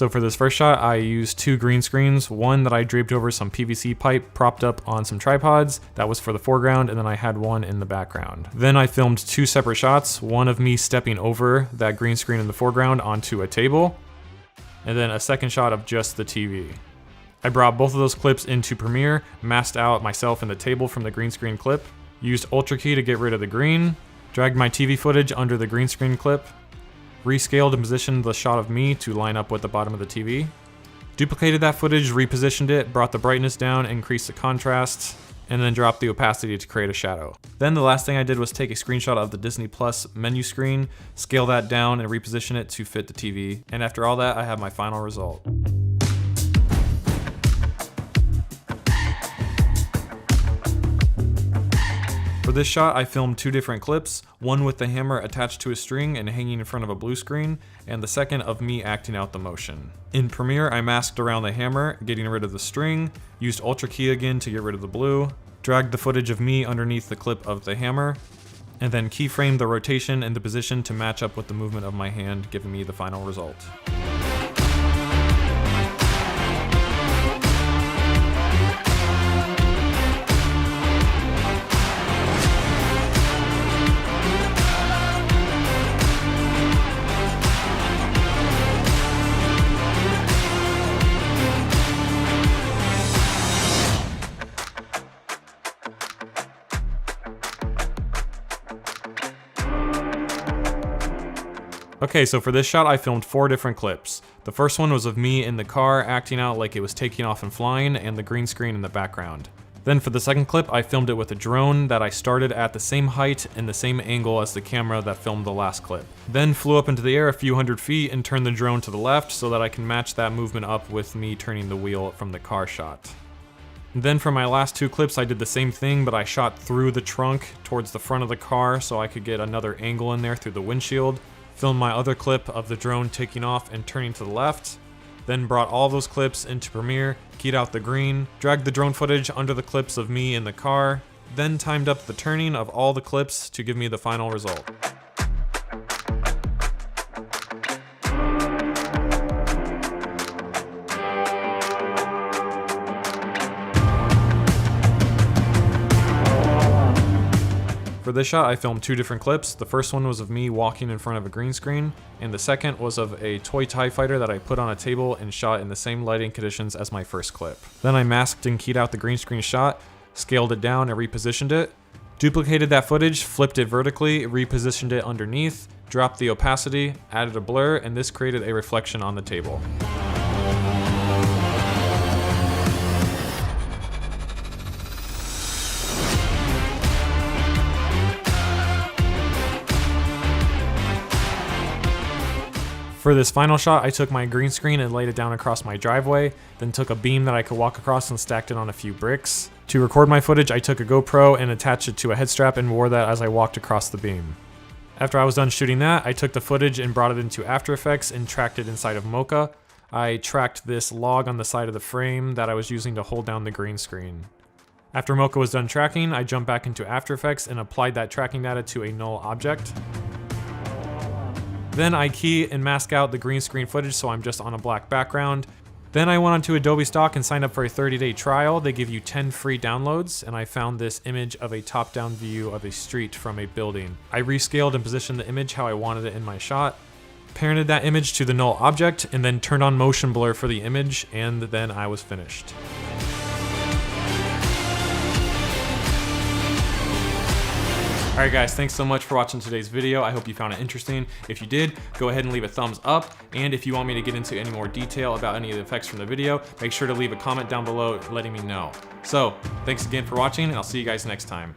So for this first shot, I used 2 green screens, one that I draped over some PVC pipe propped up on some tripods. That was for the foreground, and then I had one in the background. Then I filmed 2 separate shots, one of me stepping over that green screen in the foreground onto a table, and then a second shot of just the TV. I brought both of those clips into Premiere, masked out myself and the table from the green screen clip, used Ultra Key to get rid of the green, dragged my TV footage under the green screen clip, rescaled and positioned the shot of me to line up with the bottom of the TV, duplicated that footage, repositioned it, brought the brightness down, increased the contrast, and then dropped the opacity to create a shadow. Then the last thing I did was take a screenshot of the Disney Plus menu screen, scale that down and reposition it to fit the TV, and after all that I have my final result. For this shot, I filmed 2 different clips, one with the hammer attached to a string and hanging in front of a blue screen, and the second of me acting out the motion. In Premiere, I masked around the hammer, getting rid of the string, used Ultra Key again to get rid of the blue, dragged the footage of me underneath the clip of the hammer, and then keyframed the rotation and the position to match up with the movement of my hand, giving me the final result. Okay, so for this shot, I filmed 4 different clips. The first one was of me in the car acting out like it was taking off and flying, and the green screen in the background. Then for the second clip, I filmed it with a drone that I started at the same height and the same angle as the camera that filmed the last clip. Then flew up into the air a few hundred feet and turned the drone to the left so that I can match that movement up with me turning the wheel from the car shot. Then for my last 2 clips, I did the same thing, but I shot through the trunk towards the front of the car so I could get another angle in there through the windshield. Filmed my other clip of the drone taking off and turning to the left, then brought all those clips into Premiere, keyed out the green, dragged the drone footage under the clips of me in the car, then timed up the turning of all the clips to give me the final result. For this shot, I filmed 2 different clips. The first one was of me walking in front of a green screen, and the second was of a toy TIE fighter that I put on a table and shot in the same lighting conditions as my first clip. Then I masked and keyed out the green screen shot, scaled it down and repositioned it, duplicated that footage, flipped it vertically, repositioned it underneath, dropped the opacity, added a blur, and this created a reflection on the table. For this final shot, I took my green screen and laid it down across my driveway, then took a beam that I could walk across and stacked it on a few bricks. To record my footage, I took a GoPro and attached it to a head strap and wore that as I walked across the beam. After I was done shooting that, I took the footage and brought it into After Effects and tracked it inside of Mocha. I tracked this log on the side of the frame that I was using to hold down the green screen. After Mocha was done tracking, I jumped back into After Effects and applied that tracking data to a null object. Then I key and mask out the green screen footage so I'm just on a black background. Then I went onto Adobe Stock and signed up for a 30-day trial. They give you 10 free downloads, and I found this image of a top-down view of a street from a building. I rescaled and positioned the image how I wanted it in my shot, parented that image to the null object, and then turned on motion blur for the image, and then I was finished. Alright guys, thanks so much for watching today's video. I hope you found it interesting. If you did, go ahead and leave a thumbs up. And if you want me to get into any more detail about any of the effects from the video, make sure to leave a comment down below letting me know. So, thanks again for watching, and I'll see you guys next time.